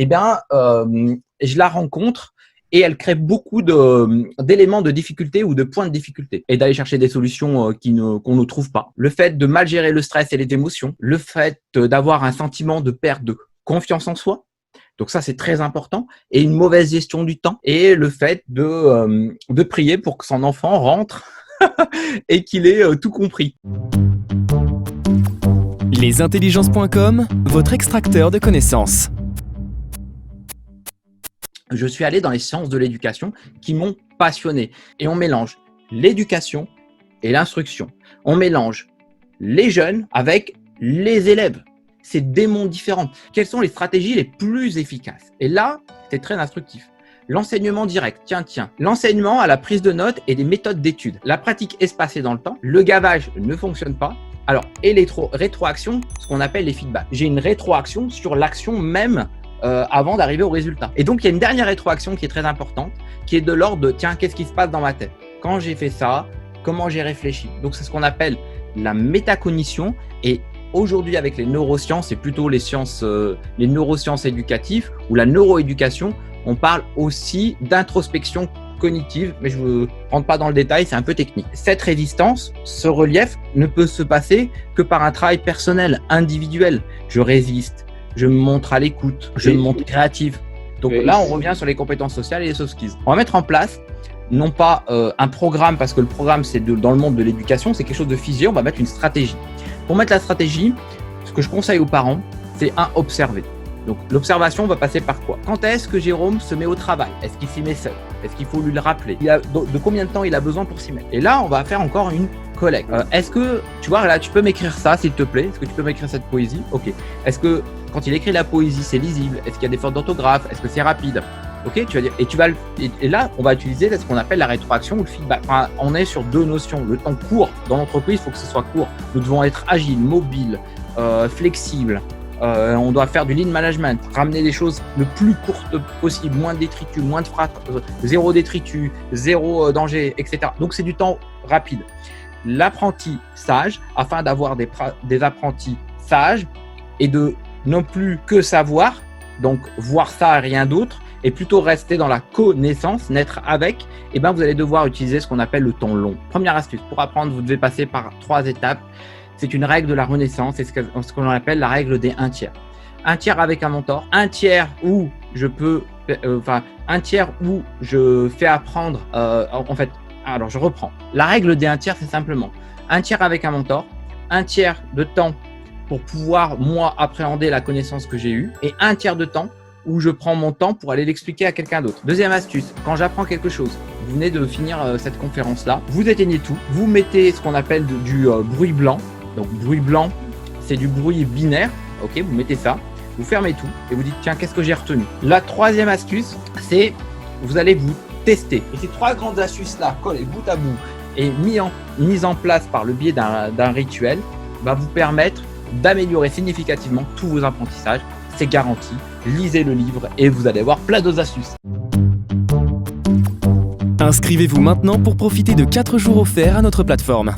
eh bien, je la rencontre et elle crée beaucoup d'éléments de difficulté ou de points de difficulté et d'aller chercher des solutions qu'on ne trouve pas. Le fait de mal gérer le stress et les émotions, le fait d'avoir un sentiment de perte de confiance en soi. Donc ça, c'est très important. Et une mauvaise gestion du temps et le fait de prier pour que son enfant rentre et qu'il ait tout compris. Lesintelligences.com, votre extracteur de connaissances. Je suis allé dans les sciences de l'éducation qui m'ont passionné. Et on mélange l'éducation et l'instruction. On mélange les jeunes avec les élèves. C'est des mondes différents. Quelles sont les stratégies les plus efficaces? Et là, c'est très instructif. L'enseignement direct, tiens. L'enseignement à la prise de notes et des méthodes d'études. La pratique espacée dans le temps. Le gavage ne fonctionne pas. Alors, et les rétroactions, ce qu'on appelle les feedbacks. J'ai une rétroaction sur l'action même avant d'arriver au résultat. Et donc, il y a une dernière rétroaction qui est très importante, qui est de l'ordre de, tiens, qu'est-ce qui se passe dans ma tête? Quand j'ai fait ça, comment j'ai réfléchi? Donc, c'est ce qu'on appelle la métacognition. Et aujourd'hui, avec les neurosciences et plutôt les neurosciences éducatives ou la neuroéducation, on parle aussi d'introspection cognitive, mais je ne rentre pas dans le détail, c'est un peu technique. Cette résistance, ce relief ne peut se passer que par un travail personnel, individuel. Je résiste, je me montre à l'écoute, je me montre créative. Donc là, on revient sur les compétences sociales et les soft skills. On va mettre en place non pas un programme, parce que le programme, c'est dans le monde de l'éducation, c'est quelque chose de figé, on va mettre une stratégie. Pour mettre la stratégie, ce que je conseille aux parents, c'est observer. Donc l'observation va passer par quoi? Quand est-ce que Jérôme se met au travail? Est-ce qu'il s'y met seul? Est-ce qu'il faut lui le rappeler? De combien de temps il a besoin pour s'y mettre? Et là, on va faire encore une collecte. Est-ce que, tu vois, là, tu peux m'écrire ça, s'il te plaît? Est-ce que tu peux m'écrire cette poésie? Ok. Est-ce que quand il écrit la poésie, c'est lisible? Est-ce qu'il y a des fautes d'orthographe? Est-ce que c'est rapide? Ok, tu vas dire, et là, on va utiliser ce qu'on appelle la rétroaction ou le feedback. Enfin, on est sur deux notions. Le temps court dans l'entreprise, il faut que ce soit court. Nous devons être agiles, mobiles, flexibles. On doit faire du lean management, ramener les choses le plus courtes possible, moins de détritus, moins de phrases, zéro détritus, zéro danger, etc. Donc, c'est du temps rapide. L'apprenti sage, afin d'avoir des apprentis sages et de non plus que savoir, donc voir ça et rien d'autre, et plutôt rester dans la connaissance, naître avec, et ben vous allez devoir utiliser ce qu'on appelle le temps long. Première astuce, pour apprendre, vous devez passer par 3 étapes. C'est une règle de la Renaissance, c'est ce qu'on appelle la règle des 1 tiers. 1 tiers avec un mentor, 1 tiers où je fais apprendre, alors je reprends. La règle des 1 tiers, c'est simplement 1 tiers avec un mentor, 1 tiers de temps pour pouvoir, moi, appréhender la connaissance que j'ai eue, et 1 tiers de temps où je prends mon temps pour aller l'expliquer à quelqu'un d'autre. Deuxième astuce, quand j'apprends quelque chose, vous venez de finir cette conférence-là, vous éteignez tout, vous mettez ce qu'on appelle du bruit blanc. Donc, bruit blanc, c'est du bruit binaire. Ok, vous mettez ça, vous fermez tout et vous dites, tiens, qu'est-ce que j'ai retenu? La troisième astuce, c'est vous allez vous tester. Et ces 3 grandes astuces-là, collées bout à bout et mises en place par le biais d'un rituel, va vous permettre d'améliorer significativement tous vos apprentissages. C'est garanti. Lisez le livre et vous allez avoir plein d'autres astuces. Inscrivez-vous maintenant pour profiter de 4 jours offerts à notre plateforme.